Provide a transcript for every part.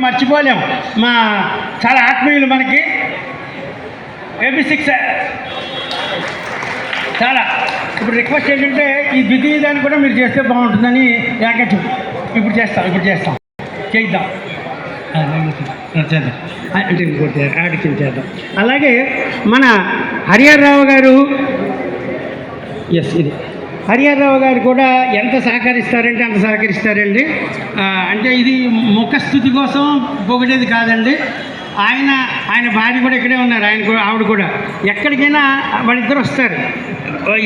మర్చిపోలేము. మా చాలా ఆత్మీయులు మనకి AP6 చాలా. ఇప్పుడు రిక్వెస్ట్ ఏంటంటే ఈ ద్వితీయ దాన్ని కూడా మీరు చేస్తే బాగుంటుందని ఏకచ్చు. ఇప్పుడు చేస్తాం చేద్దాం చేద్దాం అంటే ఇంకోటి యాడ్ చేద్దాం. అలాగే మన హరిహరరావు గారు ఇది హరిహరరావు గారు కూడా ఎంత సహకరిస్తారంటే అంత సహకరిస్తారండి. అంటే ఇది ముఖస్థుతి కోసం పొగిడేది కాదండి. ఆయన భార్య కూడా ఇక్కడే ఉన్నారు. ఆవిడ కూడా ఎక్కడికైనా వాళ్ళిద్దరు వస్తారు.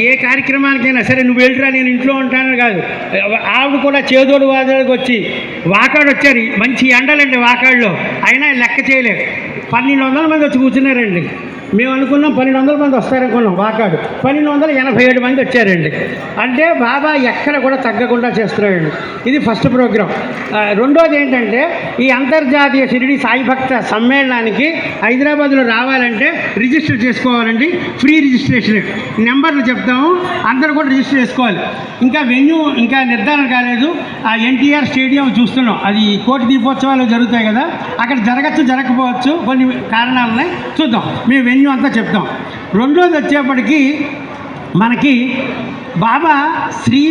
ఏ కార్యక్రమానికైనా సరే నువ్వు వెళ్ళిరా నేను ఇంట్లో ఉంటానని కాదు. ఆవిడ కూడా చేదోడు వాదోడికి వచ్చి వాకాడు వచ్చారు. మంచి ఎండలండి వాకాడులో, అయినా లెక్క చేయలేదు. 1200 మంది వచ్చి కూర్చున్నారండి. మేము అనుకున్నాం 1200 మంది వస్తారనుకున్నాం. వాకాడు 1287 మంది వచ్చారండి. అంటే బాబా ఎక్కడ కూడా తగ్గకుండా చేస్తున్నాడండి. ఇది ఫస్ట్ ప్రోగ్రాం. రెండోది ఏంటంటే ఈ అంతర్జాతీయ షిరిడి సాయి భక్త సమ్మేళనానికి హైదరాబాద్లో రావాలంటే రిజిస్టర్ చేసుకోవాలండి. Free registration. నెంబర్లు చెప్తాము, అందరూ కూడా రిజిస్టర్ చేసుకోవాలి. ఇంకా వెన్యూ ఇంకా నిర్ధారణ కాలేదు. ఆ ఎన్టీఆర్ స్టేడియం చూస్తున్నాం. అది కోటి దీపోత్సవాలు జరుగుతాయి కదా, అక్కడ జరగచ్చు జరగకపోవచ్చు, కొన్ని కారణాలు ఉన్నాయి, చూద్దాం. మేము వెన్యూ అంతా చెప్తాం. రెండోది వచ్చేప్పటికీ మనకి బాబా శ్రీ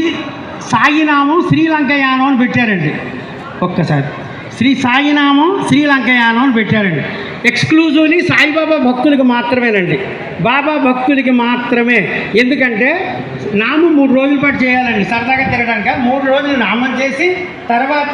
సాయినామం శ్రీలంకయానం అని పెట్టారండి. ఒక్కసారి శ్రీ సాయినామం శ్రీలంకయానం అని పెట్టారండి. ఎక్స్క్లూజివ్లీ సాయిబాబా భక్తులకి మాత్రమేనండి. బాబా భక్తులకి మాత్రమే. ఎందుకంటే నామం 3 రోజుల పాటు చేయాలండి. సరదాగా తిరగడానికి 3 రోజులు నామం చేసి తర్వాత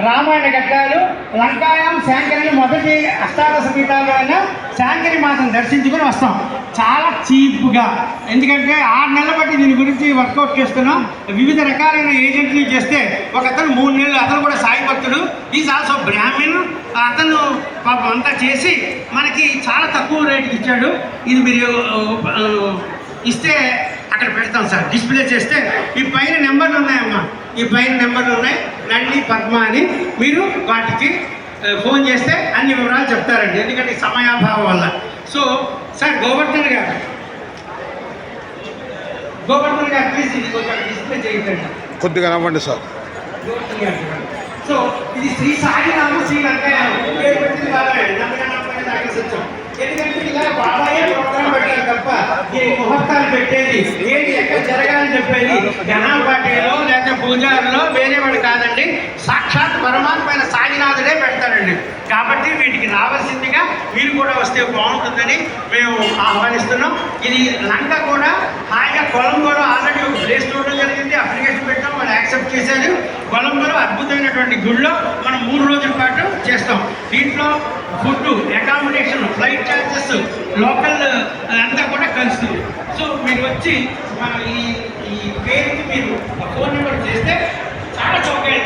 రామాయణ ఘట్టాలు లంకాయం శాంకరిని మొదటి అష్టాదశ పీఠాలు అయినా శాంకరి మాసం దర్శించుకొని వస్తాం చాలా చీప్గా. ఎందుకంటే 6 నెలల బట్టి దీని గురించి వర్కౌట్ చేస్తున్నాం. వివిధ రకాలైన ఏజెంట్లు చేస్తే ఒక అతను 3 నెలలు, అతను కూడా సాయి భక్తుడు, ఈజ్ ఆల్సో బ్రాహ్మణ్. అతను పాపం అంతా చేసి మనకి చాలా తక్కువ రేటుకి ఇచ్చాడు. ఇది మీరు ఇస్తే అక్కడ పెడతాం సార్, డిస్ప్లే చేస్తే. ఈ పైన నెంబర్లు ఉన్నాయమ్మా, ఈ పైన నెంబర్లు ఉన్నాయి, నల్లి పద్మ అని. మీరు వాటికి ఫోన్ చేస్తే అన్ని వివరాలు చెప్తారండి, ఎందుకంటే సమయాభావం వల్ల. సో సార్ గోవర్ధన్ గారు ప్లీజ్ ఇది కొంచెం డిస్ప్లే చేయండి, కొద్దిగా నవ్వండి సార్. సో ఇది శ్రీ సాయినామ శ్రీలంకయానం పేరు పెట్టింది బాబాయ్. ఎందుకంటే ఇలా బాబాయే ప్రోగ్రాం పెట్టారు తప్ప ఈ ముహూర్తాలు పెట్టేది ఏంటి ఎక్కడ జరగాలని చెప్పేది జనాపాటిలో లేదా పూజారులో వేరేవాడు కాదండి. సాక్షాత్ పరమాత్మైన సాయినాథుడే పెడతాడండి. కాబట్టి వీటికి రావాల్సిందిగా మీరు కూడా వస్తే బాగుంటుందని మేము ఆహ్వానిస్తున్నాం. ఇది లంక కూడా హాయిగా కొలంబోలో ఆల్రెడీ ఒక ప్లేస్ చూడడం జరిగింది, అప్లికేషన్ పెట్టాం, వాళ్ళు యాక్సెప్ట్ చేశారు. కొలంబోలో అద్భుతమైనటువంటి గుడిలో మనం 3 రోజుల పాటు చేస్తాం. దీంట్లో food, accommodation, flight charges, local అంతా కూడా కలుస్తుంది. సో మీరు వచ్చి ఈ పేరుకి మీరు ఫోన్ నెంబర్ చేస్తే